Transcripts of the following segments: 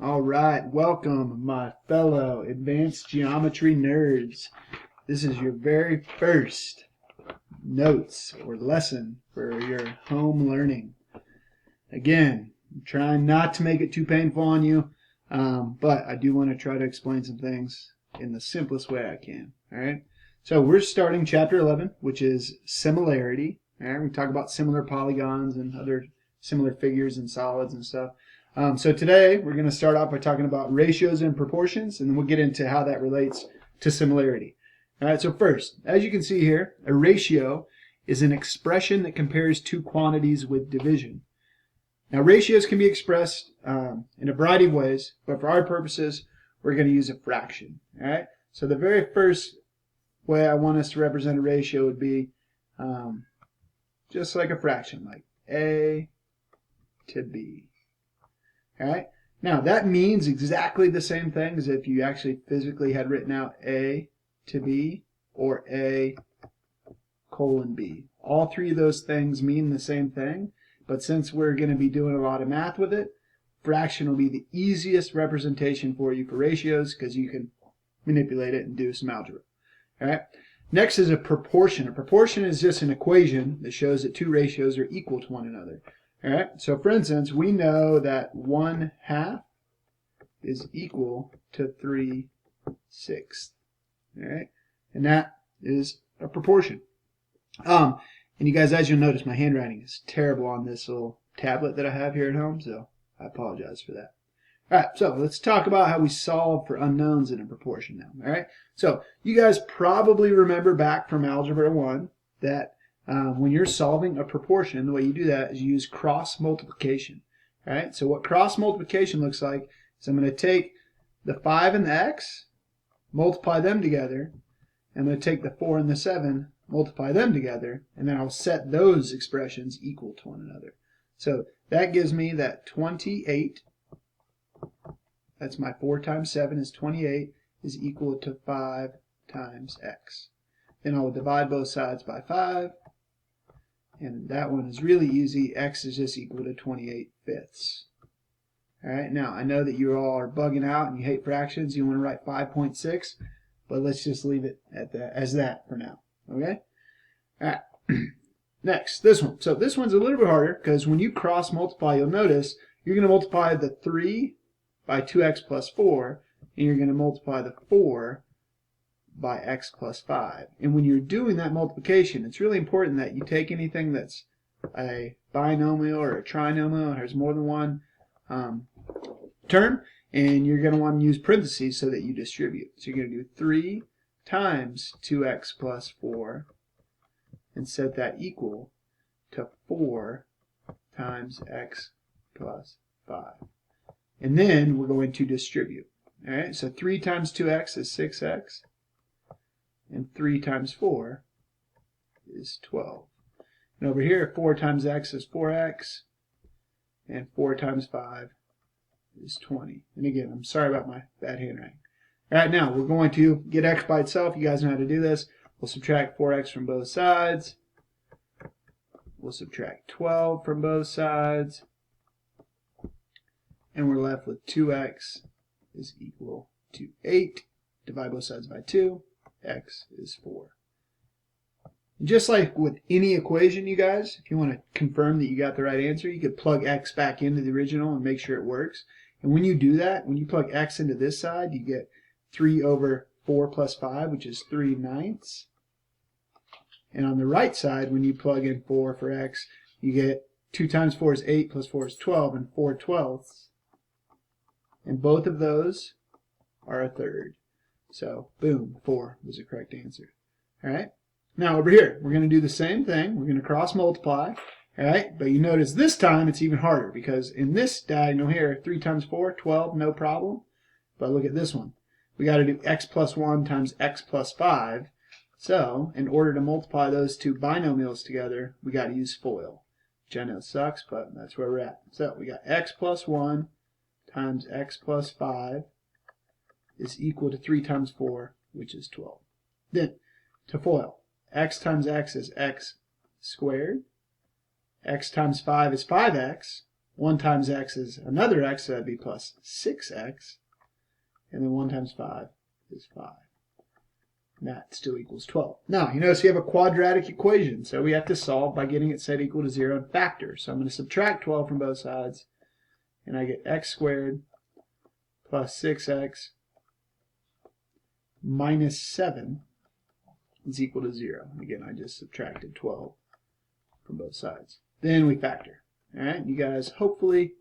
All right, welcome my fellow advanced geometry nerds. This is your very first notes or lesson for your home learning. Again, I'm trying not to make it too painful on you, but I do want to try to explain some things in the simplest way I can. All right, so we're starting chapter 11, which is similarity. All right, we talk about similar polygons and other similar figures and solids and stuff. So today we're going to start off by talking about ratios and proportions, and then we'll get into how that relates to similarity. All right, so first, as you can see here, a ratio is an expression that compares two quantities with division. Now, ratios can be expressed in a variety of ways, but for our purposes, we're going to use a fraction. All right, so the very first way I want us to represent a ratio would be just like a fraction, like A to B. All right. Now that means exactly the same thing as if you actually physically had written out A to B or A colon B. All three of those things mean the same thing, but since we're going to be doing a lot of math with it, fraction will be the easiest representation for you for ratios because you can manipulate it and do some algebra. All right. Next is a proportion. A proportion is just an equation that shows that two ratios are equal to one another. All right, so for instance, we know that 1/2 is equal to 3/6. All right, and that is a proportion. And you guys, as you'll notice, my handwriting is terrible on this little tablet that I have here at home, so I apologize for that. All right, so let's talk about how we solve for unknowns in a proportion now. All right, so you guys probably remember back from Algebra 1 that when you're solving a proportion, the way you do that is you use cross multiplication. All right, so what cross multiplication looks like is I'm going to take the 5 and the x, multiply them together. I'm going to take the 4 and the 7, multiply them together, and then I'll set those expressions equal to one another. So that gives me that 28, that's my 4 times 7 is 28, is equal to 5 times x. Then I'll divide both sides by 5. And that one is really easy. X is just equal to 28/5. All right, now I know that you all are bugging out and you hate fractions. You want to write 5.6, but let's just leave it at that, as that for now. Okay? All right. Next, this one. So this one's a little bit harder because when you cross multiply, you'll notice you're going to multiply the 3 by 2x plus 4, and you're going to multiply the 4 by x plus 5. And when you're doing that multiplication, it's really important that you take anything that's a binomial or a trinomial, has more than one term, and you're going to want to use parentheses so that you distribute. So you're going to do 3 times 2x plus 4 and set that equal to 4 times x plus 5. And then we're going to distribute. All right, so 3 times 2x is 6x. And 3 times 4 is 12. And over here, 4 times x is 4x. And 4 times 5 is 20. And again, I'm sorry about my bad handwriting. All right, now we're going to get x by itself. You guys know how to do this. We'll subtract 4x from both sides. We'll subtract 12 from both sides. And we're left with 2x is equal to 8. Divide both sides by 2. X is 4. Just like with any equation, you guys, if you want to confirm that you got the right answer, you could plug x back into the original and make sure it works. And when you do that, when you plug x into this side, you get 3 over 4 plus 5, which is 3/9. And on the right side, when you plug in 4 for x, you get 2 times 4 is 8 plus 4 is 12, and 4/12. And both of those are a third. So, boom, 4 was the correct answer. All right. Now, over here, we're going to do the same thing. We're going to cross multiply. All right. But you notice this time it's even harder because in this diagonal here, 3 times 4, 12, no problem. But look at this one. We got to do x plus 1 times x plus 5. So, in order to multiply those two binomials together, we got to use FOIL, which I know sucks, but that's where we're at. So, we got x plus 1 times x plus 5. Is equal to 3 times 4, which is 12. Then, to FOIL, x times x is x squared. X times 5 is 5x, 1 times x is another x, so that'd be plus 6x. And then 1 times 5 is 5. And that still equals 12. Now, you notice we have a quadratic equation, so we have to solve by getting it set equal to 0 and factor. So I'm going to subtract 12 from both sides, and I get x squared plus 6x minus 7 is equal to 0. Again, I just subtracted 12 from both sides. Then we factor. All right, you guys hopefully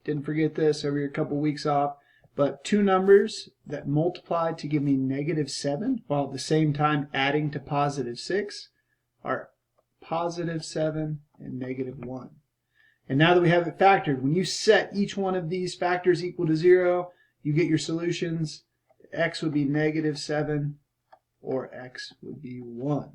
didn't forget this over your couple weeks off, but two numbers that multiplied to give me negative 7 while at the same time adding to positive 6 are positive 7 and negative 1. And now that we have it factored, when you set each one of these factors equal to 0, you get your solutions. X would be negative 7 or x would be 1.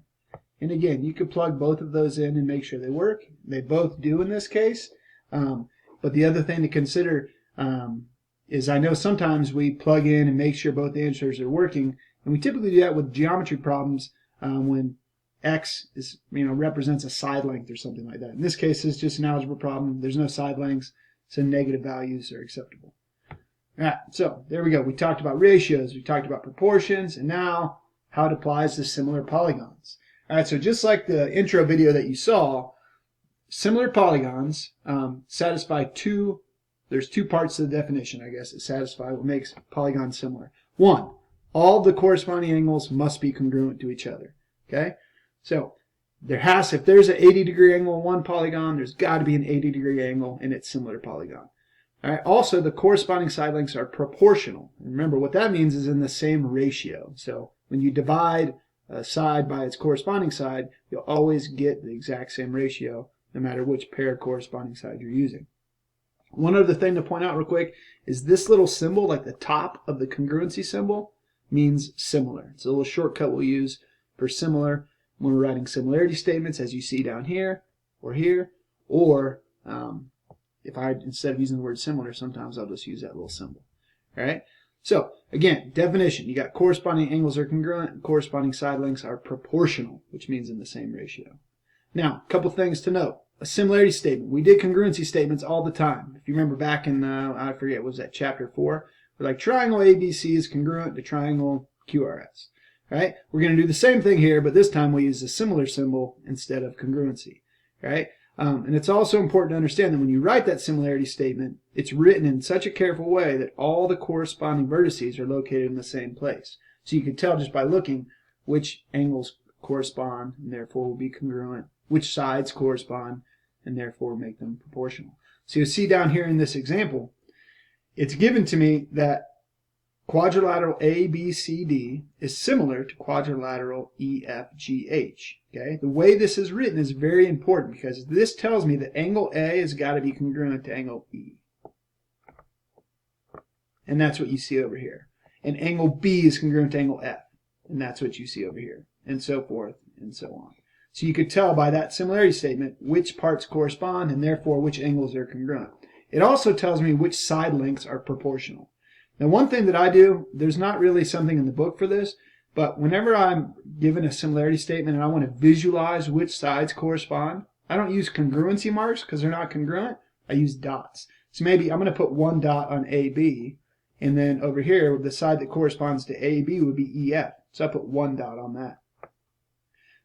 And again, you could plug both of those in and make sure they work. They both do in this case. But the other thing to consider is I know sometimes we plug in and make sure both answers are working. And we typically do that with geometry problems when x is, represents a side length or something like that. In this case, it's just an algebra problem. There's no side lengths, so negative values are acceptable. All right, so there we go. We talked about ratios, we talked about proportions, and now how it applies to similar polygons. All right, so just like the intro video that you saw, similar polygons satisfy there's two parts to the definition, I guess, that satisfy what makes polygons similar. One, all the corresponding angles must be congruent to each other, okay? So if there's an 80-degree angle in one polygon, there's got to be an 80-degree angle in its similar polygon. All right, also, the corresponding side lengths are proportional. And remember, what that means is in the same ratio. So when you divide a side by its corresponding side, you'll always get the exact same ratio, no matter which paired corresponding side you're using. One other thing to point out real quick is this little symbol, like the top of the congruency symbol, means similar. It's a little shortcut we'll use for similar when we're writing similarity statements, as you see down here, or if instead of using the word similar, sometimes I'll just use that little symbol. All right? So, again, definition. You got corresponding angles are congruent, and corresponding side lengths are proportional, which means in the same ratio. Now, a couple things to note. A similarity statement. We did congruency statements all the time. If you remember back in, I forget, was that chapter 4? We're like, triangle ABC is congruent to triangle QRS. Right? We're going to do the same thing here, but this time we'll use a similar symbol instead of congruency. Right? And it's also important to understand that when you write that similarity statement, it's written in such a careful way that all the corresponding vertices are located in the same place. So you can tell just by looking which angles correspond and therefore will be congruent, which sides correspond and therefore make them proportional. So you'll see down here in this example, it's given to me that quadrilateral ABCD is similar to quadrilateral EFGH. Okay? The way this is written is very important because this tells me that angle A has got to be congruent to angle E. And that's what you see over here. And angle B is congruent to angle F. And that's what you see over here. And so forth and so on. So you could tell by that similarity statement which parts correspond and therefore which angles are congruent. It also tells me which side lengths are proportional. Now, one thing that I do, there's not really something in the book for this, but whenever I'm given a similarity statement and I want to visualize which sides correspond, I don't use congruency marks because they're not congruent. I use dots. So maybe I'm going to put one dot on AB, and then over here, the side that corresponds to AB would be EF. So I put one dot on that.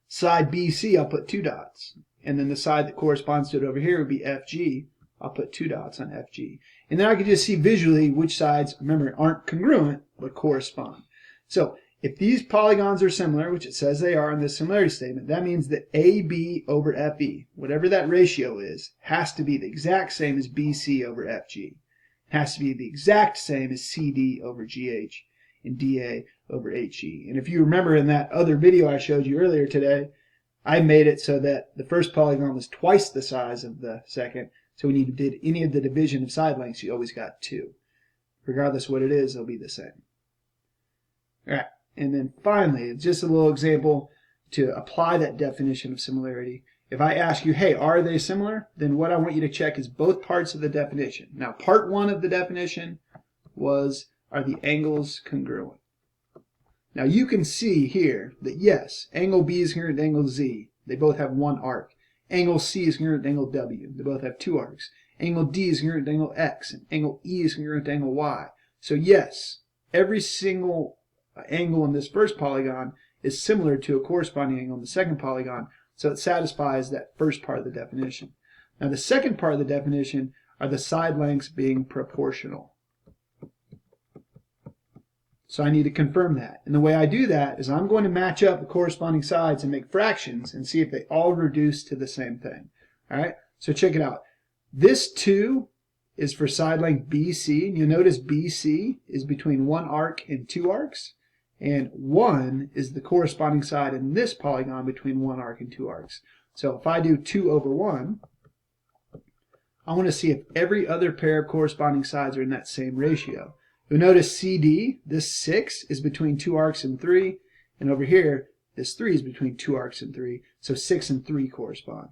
Side BC, I'll put two dots. And then the side that corresponds to it over here would be FG. I'll put two dots on FG. And then I can just see visually which sides, remember, aren't congruent, but correspond. So if these polygons are similar, which it says they are in this similarity statement, that means that AB over FE, whatever that ratio is, has to be the exact same as BC over FG. It has to be the exact same as CD over GH and DA over HE. And if you remember in that other video I showed you earlier today, I made it so that the first polygon was twice the size of the second. So when you did any of the division of side lengths, you always got 2. Regardless of what it is, they'll be the same. All right, and then finally, just a little example to apply that definition of similarity. If I ask you, hey, are they similar? Then what I want you to check is both parts of the definition. Now, part 1 of the definition was, are the angles congruent? Now, you can see here that yes, angle B is congruent to angle Z. They both have one arc. Angle C is congruent to angle W. They both have 2 arcs. Angle D is congruent to angle X, and angle E is congruent to angle Y. So yes, every single angle in this first polygon is similar to a corresponding angle in the second polygon, so it satisfies that first part of the definition. Now the second part of the definition are the side lengths being proportional. So I need to confirm that. And the way I do that is I'm going to match up the corresponding sides and make fractions and see if they all reduce to the same thing. All right, so check it out. This 2 is for side length BC, and you'll notice BC is between one arc and two arcs, and 1 is the corresponding side in this polygon between one arc and two arcs. So if I do 2 over 1, I want to see if every other pair of corresponding sides are in that same ratio. You'll notice CD, this 6 is between two arcs and 3, and over here, this 3 is between two arcs and 3, so 6 and 3 correspond.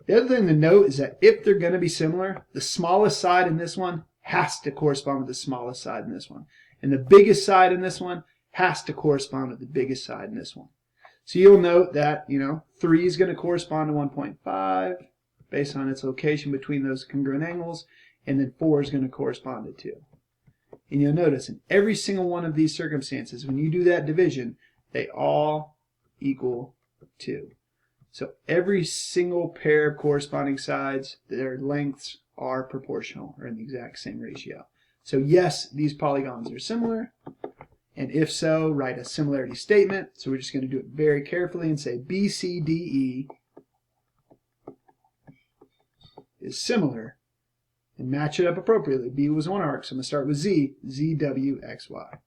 The other thing to note is that if they're going to be similar, the smallest side in this one has to correspond with the smallest side in this one, and the biggest side in this one has to correspond with the biggest side in this one. So you'll note that, 3 is going to correspond to 1.5 based on its location between those congruent angles, and then 4 is going to correspond to 2. And you'll notice in every single one of these circumstances, when you do that division, they all equal 2. So every single pair of corresponding sides, their lengths are proportional, or in the exact same ratio. So yes, these polygons are similar, and if so, write a similarity statement. So we're just going to do it very carefully and say BCDE is similar, and match it up appropriately. B was one arc, so I'm going to start with Z, ZWXY.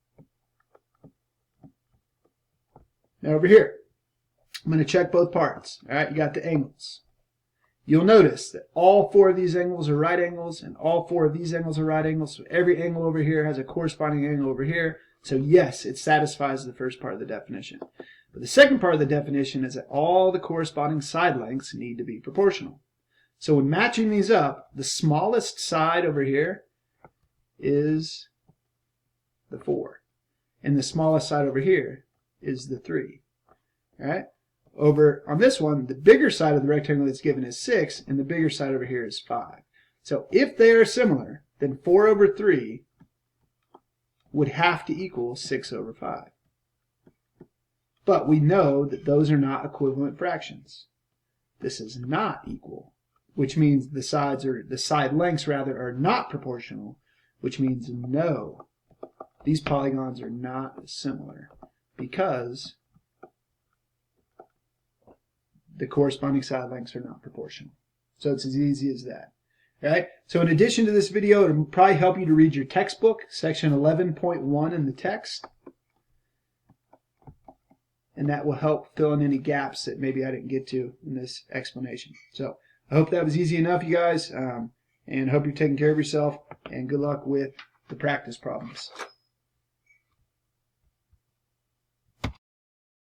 Now over here, I'm going to check both parts. All right, you got the angles. You'll notice that all 4 of these angles are right angles, and all 4 of these angles are right angles, so every angle over here has a corresponding angle over here. So yes, it satisfies the first part of the definition. But the second part of the definition is that all the corresponding side lengths need to be proportional. So when matching these up, the smallest side over here is the 4. And the smallest side over here is the 3. All right? Over on this one, the bigger side of the rectangle that's given is 6, and the bigger side over here is 5. So if they are similar, then 4 over 3 would have to equal 6 over 5. But we know that those are not equivalent fractions. This is not equal, which means the side lengths are not proportional, which means no, these polygons are not similar because the corresponding side lengths are not proportional. So it's as easy as that. All right. So in addition to this video, it'll probably help you to read your textbook, section 11.1 in the text. And that will help fill in any gaps that maybe I didn't get to in this explanation. So I hope that was easy enough, you guys, and I hope you're taking care of yourself, and good luck with the practice problems.